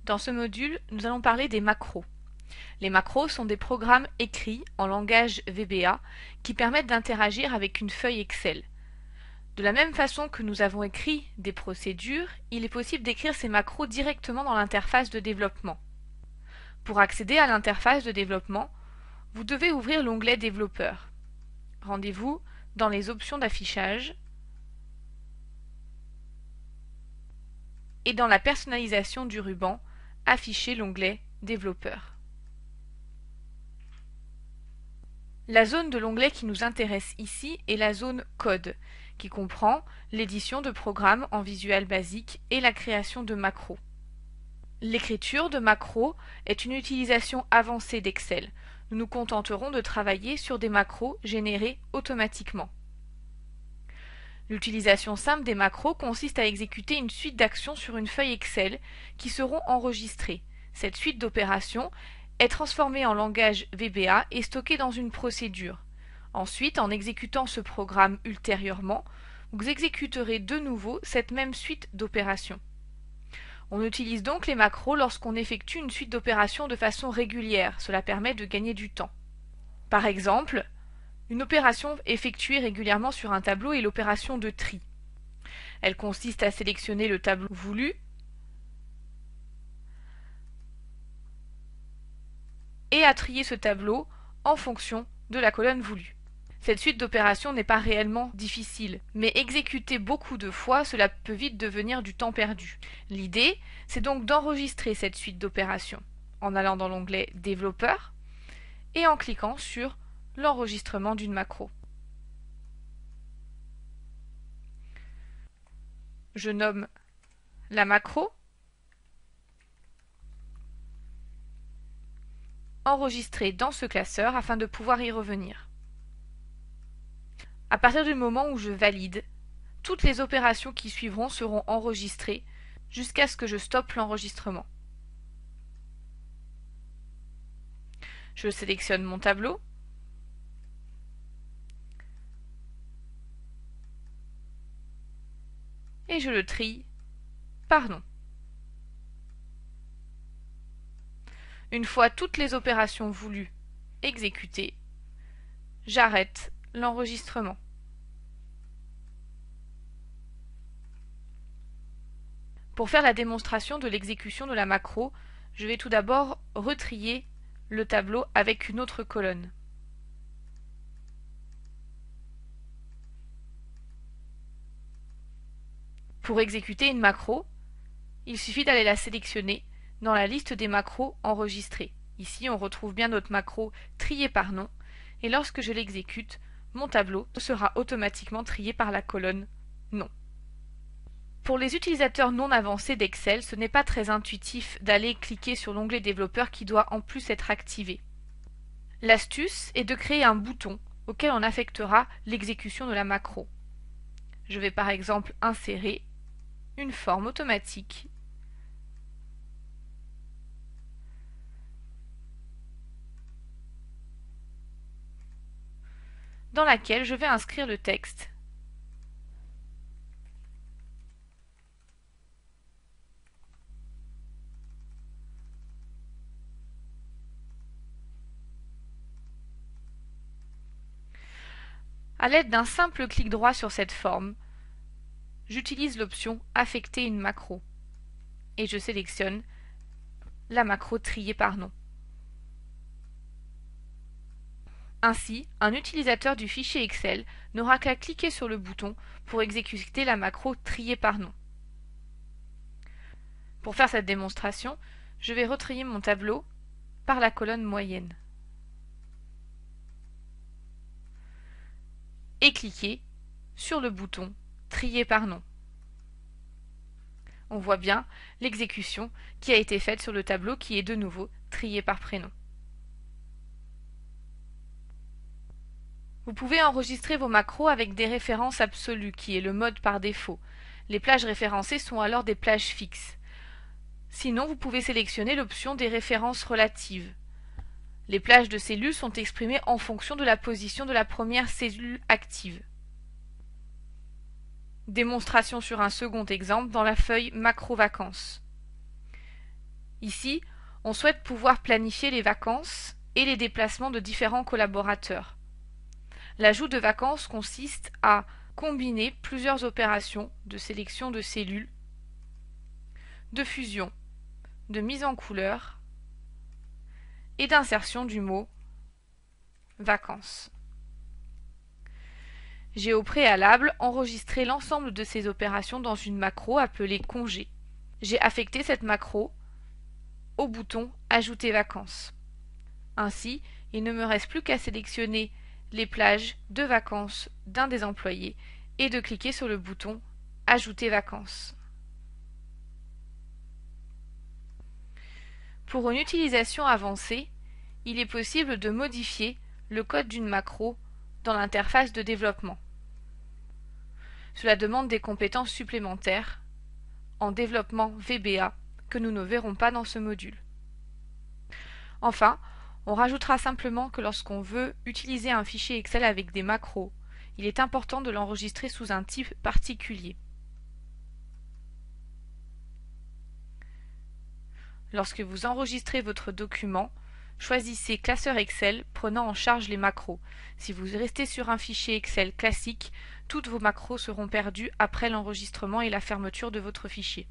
Dans ce module, nous allons parler des macros. Les macros sont des programmes écrits en langage VBA qui permettent d'interagir avec une feuille Excel. De la même façon que nous avons écrit des procédures, il est possible d'écrire ces macros directement dans l'interface de développement. Pour accéder à l'interface de développement, vous devez ouvrir l'onglet Développeur. Rendez-vous dans les options d'affichage et dans la personnalisation du ruban, affichez l'onglet Développeur. La zone de l'onglet qui nous intéresse ici est la zone Code, qui comprend l'édition de programmes en Visual Basic et la création de macros. L'écriture de macros est une utilisation avancée d'Excel. Nous nous contenterons de travailler sur des macros générés automatiquement. L'utilisation simple des macros consiste à exécuter une suite d'actions sur une feuille Excel qui seront enregistrées. Cette suite d'opérations est transformée en langage VBA et stockée dans une procédure. Ensuite, en exécutant ce programme ultérieurement, vous exécuterez de nouveau cette même suite d'opérations. On utilise donc les macros lorsqu'on effectue une suite d'opérations de façon régulière. Cela permet de gagner du temps. Par exemple, une opération effectuée régulièrement sur un tableau est l'opération de tri. Elle consiste à sélectionner le tableau voulu et à trier ce tableau en fonction de la colonne voulue. Cette suite d'opérations n'est pas réellement difficile, mais exécutée beaucoup de fois, cela peut vite devenir du temps perdu. L'idée, c'est donc d'enregistrer cette suite d'opérations en allant dans l'onglet Développeur et en cliquant sur l'enregistrement d'une macro. Je nomme la macro, enregistrer dans ce classeur afin de pouvoir y revenir. À partir du moment où je valide, toutes les opérations qui suivront seront enregistrées jusqu'à ce que je stoppe l'enregistrement. Je sélectionne mon tableau et je le trie par nom. Une fois toutes les opérations voulues exécutées, j'arrête l'enregistrement. Pour faire la démonstration de l'exécution de la macro, je vais tout d'abord retrier le tableau avec une autre colonne. Pour exécuter une macro, il suffit d'aller la sélectionner dans la liste des macros enregistrées. Ici, on retrouve bien notre macro triée par nom, et lorsque je l'exécute, mon tableau sera automatiquement trié par la colonne nom. Pour les utilisateurs non avancés d'Excel, ce n'est pas très intuitif d'aller cliquer sur l'onglet développeur qui doit en plus être activé. L'astuce est de créer un bouton auquel on affectera l'exécution de la macro. Je vais par exemple insérer une forme automatique dans laquelle je vais inscrire le texte. À l'aide d'un simple clic droit sur cette forme, j'utilise l'option Affecter une macro et je sélectionne la macro triée par nom. Ainsi, un utilisateur du fichier Excel n'aura qu'à cliquer sur le bouton pour exécuter la macro triée par nom. Pour faire cette démonstration, je vais retrier mon tableau par la colonne moyenne et cliquer sur le bouton Trier par nom. On voit bien l'exécution qui a été faite sur le tableau qui est de nouveau trié par prénom. Vous pouvez enregistrer vos macros avec des références absolues, qui est le mode par défaut. Les plages référencées sont alors des plages fixes. Sinon, vous pouvez sélectionner l'option des références relatives. Les plages de cellules sont exprimées en fonction de la position de la première cellule active. Démonstration sur un second exemple dans la feuille Macro Vacances. Ici, on souhaite pouvoir planifier les vacances et les déplacements de différents collaborateurs. L'ajout de vacances consiste à combiner plusieurs opérations de sélection de cellules, de fusion, de mise en couleur et d'insertion du mot vacances. J'ai au préalable enregistré l'ensemble de ces opérations dans une macro appelée congé. J'ai affecté cette macro au bouton Ajouter vacances. Ainsi, il ne me reste plus qu'à sélectionner les plages de vacances d'un des employés et de cliquer sur le bouton Ajouter vacances. Pour une utilisation avancée, il est possible de modifier le code d'une macro dans l'interface de développement. Cela demande des compétences supplémentaires en développement VBA que nous ne verrons pas dans ce module. Enfin, on rajoutera simplement que lorsqu'on veut utiliser un fichier Excel avec des macros, il est important de l'enregistrer sous un type particulier. Lorsque vous enregistrez votre document, choisissez Classeur Excel prenant en charge les macros. Si vous restez sur un fichier Excel classique, toutes vos macros seront perdues après l'enregistrement et la fermeture de votre fichier.